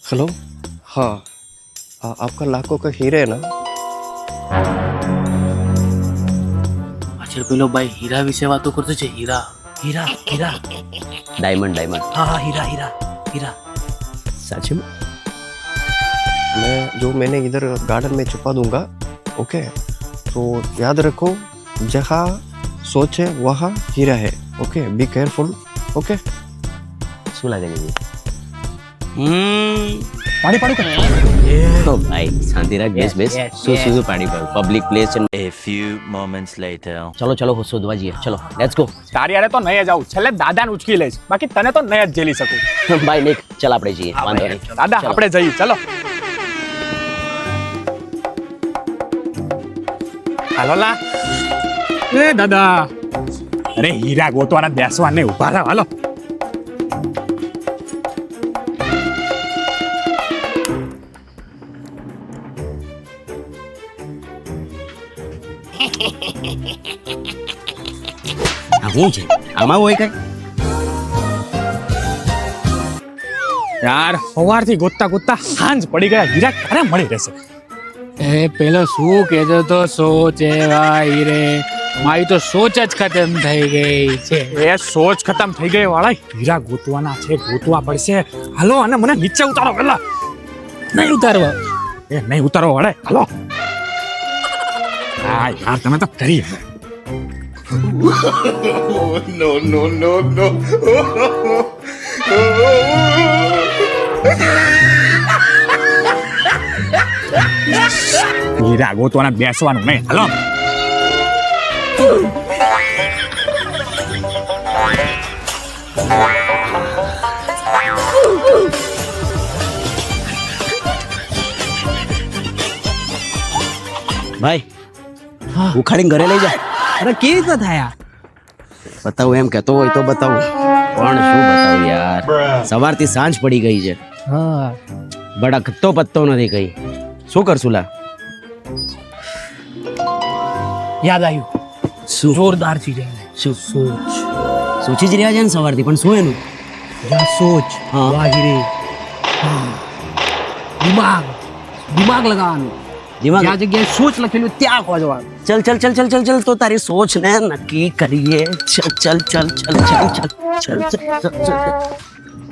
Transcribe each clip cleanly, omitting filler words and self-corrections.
Hello हाँ आपका लाखों का हीरा है ना પાછળ પેલો ભાઈ હીરા વિશે વાતો કરતો છે હીરા હીરા હીરા डायमंड डायमंड હા હા હીરા હીરા हीरा सच में मैं मैंने इधर गार्डन में छुपा दूंगा ओके तो याद रखो जहाँ सोच है वहाँ हीरा है ओके बी केयरफुल ओके શું લાગે છે પાડી પાડું કે ઓ ભાઈ શાંતિ રાખ બેસ બેસ શું શું પાડી પર પબ્લિક પ્લેસ છે A few moments later. ચલો ચલો શોધવા જઈએ ચલો લેટ્સ ગો તારી યારે તો નહીં જ આવું છેલ્લે દાદાને ઉચકી લઈશ બાકી તને તો નહીં જ ઝેલી શકું ભાઈ નિક ચલ આપણે જઈએ વાંધો નહીં દાદા ચલો. આપણે જઈએ ચલો હાલો લા એ દાદા અરે હીરા ગોતવાના બેસવા નહીં ઉભા રહો હાલો આ શું છે આમાં હોય કઈ યાર સવારથી ગોતતા ગોતતા સાંજ પડી ગયા હીરા ક્યારે મળી રહેશે એ પેલો શું કહેતો તો સોચ એવા હીરે મારી તો સોચ જ ખતમ થઈ ગઈ છે એ સોચ ખતમ થઈ ગઈ વાળા હીરા ગોતવાના છે ગોતવા પડશે હાલો અને મને નીચે ઉતારો પેલા નહીં ઉતારવા એ નહીં ઉતારો વાળા હાલો હા યાર તમે તો કરી હીરા ગોતવાના બેસવાનું નહીં હાલો ભાઈ ઉખાડીને ઘરે લઈ જા અરે કેવી રીતના થયા બતાવું એમ કહેતો હોય તો બતાવું પણ શું બતાવું યાર સવારથી સાંજ પડી ગઈ છે હા ભડકતો પત્તો નથી કઈ શું કરશું લા યાદ આવ્યું શું જોરદાર ચીજ શું સોચ સોચી જ રહ્યા છે ને સવારથી પણ શું એનું યા સોચ હા. વાહ હીરે દિમાગ દિમાગ લગાવવાનું દિમાગ જ્યાં જગ્યાએ સોચ લખેલું ત્યાં ખોજવાનું चल चल चल चल चल चल तो तारी सोच ने नक्की करिए चल चल चल चल चल चल चल चल चल चल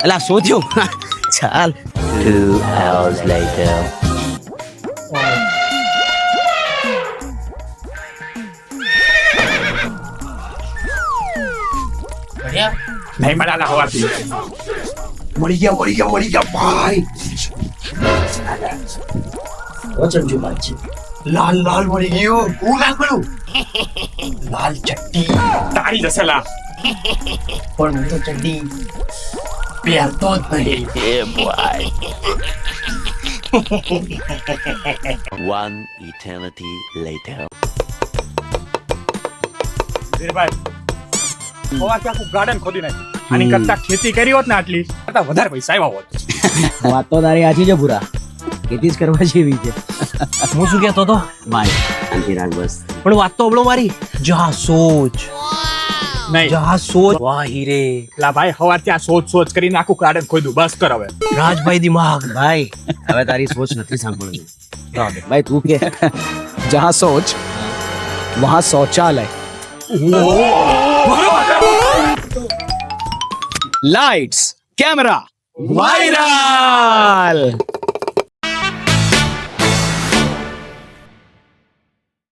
अला सोध्यो चल 2 hours later. बढ़िया નહીં મળ્યા હવાથી मरी गया भाई वचन जो बात છે लाल लाल मरी गयो लाल बनो लाल चट्टी તારી જશે લા पर मैं तो चड्डी પહેરતો જ નહીં One eternity later. વીરભાઈ હવાથી આખું ગાર્ડન ખોદી નાખ્યું આની કરતા ખેતી કરી હોત ને આટલી કરતા વધારે પૈસા આવ્યા હોત વાત તો તારી આછી છે પૂરા ખેતી જ કરવા જેવી છે હું શું કહેતો હતો ભાઈ શાંતિ રાખ બસ પણ વાત તો અબળો મારી જા સોચ નહીં જા સોચ વાહ હીરે લા ભાઈ હવાથી આ સોચ સોચ કરીને આખું ગાર્ડન ખોદ્યું બસ કર હવે રાજભાઈ દિમાગ ભાઈ હવે તારી સોચ નથી સાંભળવી ભાઈ તું કે जहाँ सोच वहाँ शौचालय लाइट्स कैमरा वायरल